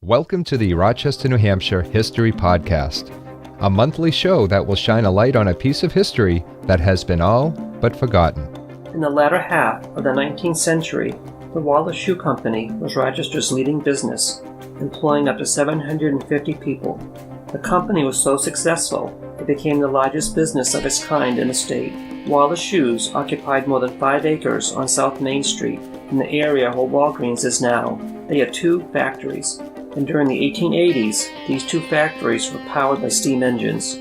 Welcome to the Rochester, New Hampshire History Podcast, a monthly show that will shine a light on a piece of history that has been all but forgotten. In the latter half of the 19th century, the Wallace Shoe Company was Rochester's leading business, employing up to 750 people. The company was so successful, it became the largest business of its kind in the state. Wallace Shoes occupied more than 5 acres on South Main Street, in the area where Walgreens is now. They had 2 factories, and during the 1880s, these 2 factories were powered by steam engines.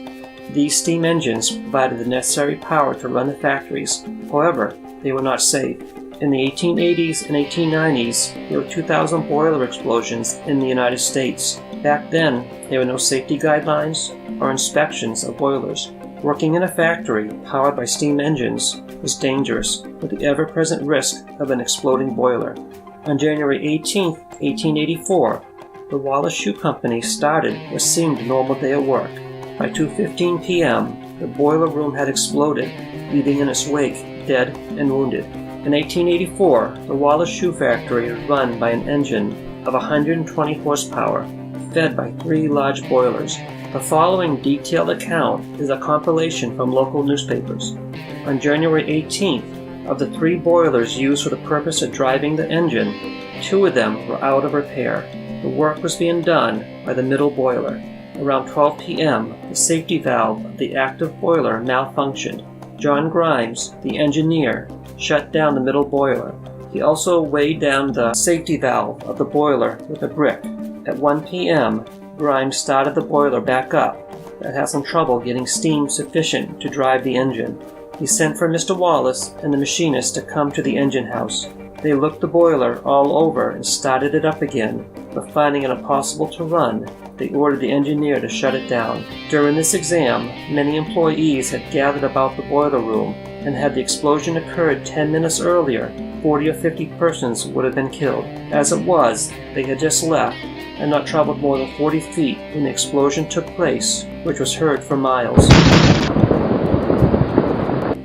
These steam engines provided the necessary power to run the factories. However, they were not safe. In the 1880s and 1890s, there were 2,000 boiler explosions in the United States. Back then, there were no safety guidelines or inspections of boilers. Working in a factory powered by steam engines was dangerous, with the ever-present risk of an exploding boiler. On January 18, 1884, the Wallace Shoe Company started what seemed a normal day at work. By 2:15 p.m., the boiler room had exploded, leaving in its wake dead and wounded. In 1884, the Wallace Shoe Factory was run by an engine of 120 horsepower, fed by 3 large boilers. The following detailed account is a compilation from local newspapers. On January 18th, of the 3 boilers used for the purpose of driving the engine, 2 of them were out of repair. The work was being done by the middle boiler. Around 12 p.m., the safety valve of the active boiler malfunctioned. John Grimes, the engineer, shut down the middle boiler. He also weighed down the safety valve of the boiler with a brick. At 1 p.m., Grimes started the boiler back up, but had some trouble getting steam sufficient to drive the engine. He sent for Mr. Wallace and the machinist to come to the engine house. They looked the boiler all over and started it up again, but finding it impossible to run, they ordered the engineer to shut it down. During this exam, many employees had gathered about the boiler room, and had the explosion occurred 10 minutes earlier, 40 or 50 persons would have been killed. As it was, they had just left, and not traveled more than 40 feet when the explosion took place, which was heard for miles.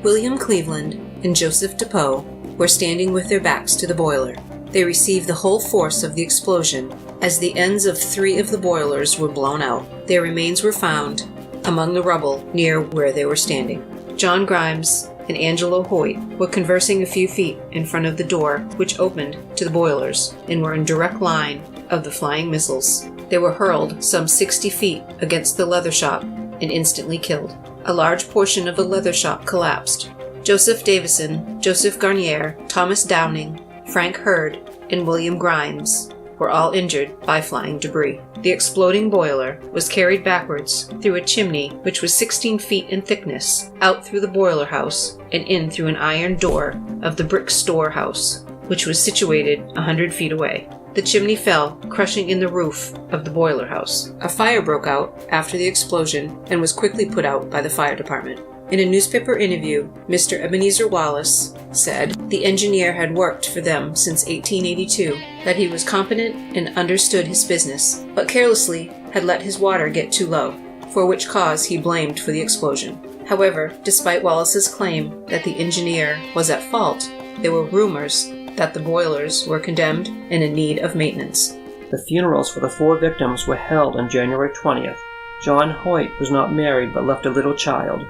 William Cleveland and Joseph DePoe were standing with their backs to the boiler. They received the whole force of the explosion as the ends of 3 of the boilers were blown out. Their remains were found among the rubble near where they were standing. John Grimes and Angelo Hoyt were conversing a few feet in front of the door which opened to the boilers and were in direct line of the flying missiles. They were hurled some 60 feet against the leather shop and instantly killed. A large portion of the leather shop collapsed. Joseph Davison, Joseph Garnier, Thomas Downing, Frank Hurd, and William Grimes were all injured by flying debris. The exploding boiler was carried backwards through a chimney which was 16 feet in thickness, out through the boiler house, and in through an iron door of the brick storehouse, which was situated 100 feet away. The chimney fell, crushing in the roof of the boiler house. A fire broke out after the explosion and was quickly put out by the fire department. In a newspaper interview, Mr. Ebenezer Wallace said the engineer had worked for them since 1882, that he was competent and understood his business, but carelessly had let his water get too low, for which cause he blamed for the explosion. However, despite Wallace's claim that the engineer was at fault, there were rumors that the boilers were condemned and in need of maintenance. The funerals for the 4 victims were held on January 20th. John Hoyt was not married but left a little child.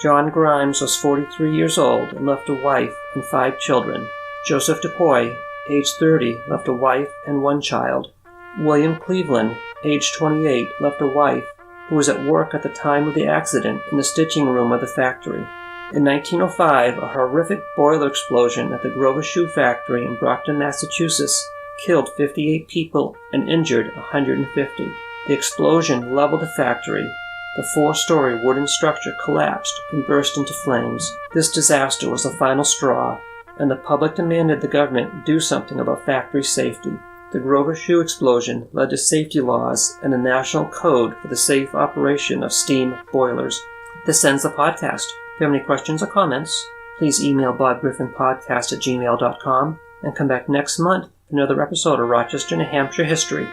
John Grimes was 43 years old and left a wife and 5 children. Joseph DePoe, age 30, left a wife and 1 child. William Cleveland, age 28, left a wife who was at work at the time of the accident in the stitching room of the factory. In 1905, a horrific boiler explosion at the Grover Shoe Factory in Brockton, Massachusetts, killed 58 people and injured 150. The explosion leveled the factory. The 4-story wooden structure collapsed and burst into flames. This disaster was the final straw, and the public demanded the government do something about factory safety. The Grover Shoe explosion led to safety laws and a national code for the safe operation of steam boilers. This ends the podcast. If you have any questions or comments, please email bobgriffinpodcast@gmail.com and come back next month for another episode of Rochester, New Hampshire History.